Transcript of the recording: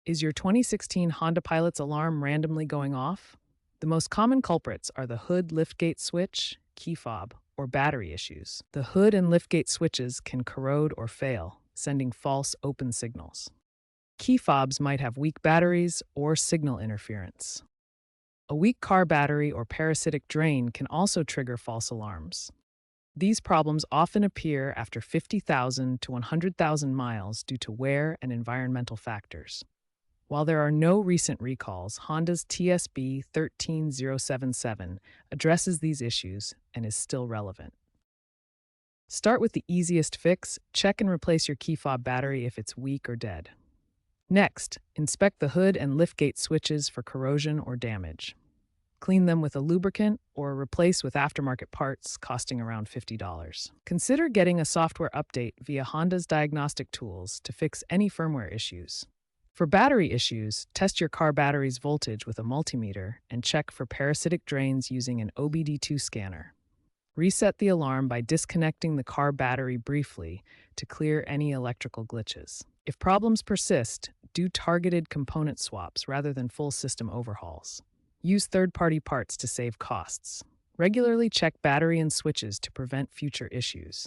Is your 2016 Honda Pilot's alarm randomly going off? The most common culprits are the hood liftgate switch, key fob, or battery issues. The hood and liftgate switches can corrode or fail, sending false open signals. Key fobs might have weak batteries or signal interference. A weak car battery or parasitic drain can also trigger false alarms. These problems often appear after 50,000 to 100,000 miles due to wear and environmental factors. While there are no recent recalls, Honda's TSB 13077 addresses these issues and is still relevant. Start with the easiest fix: check and replace your key fob battery if it's weak or dead. Next, inspect the hood and liftgate switches for corrosion or damage. Clean them with a lubricant or replace with aftermarket parts costing around $50. Consider getting a software update via Honda's diagnostic tools to fix any firmware issues. For battery issues, test your car battery's voltage with a multimeter and check for parasitic drains using an OBD2 scanner. Reset the alarm by disconnecting the car battery briefly to clear any electrical glitches. If problems persist, do targeted component swaps rather than full system overhauls. Use third-party parts to save costs. Regularly check battery and switches to prevent future issues.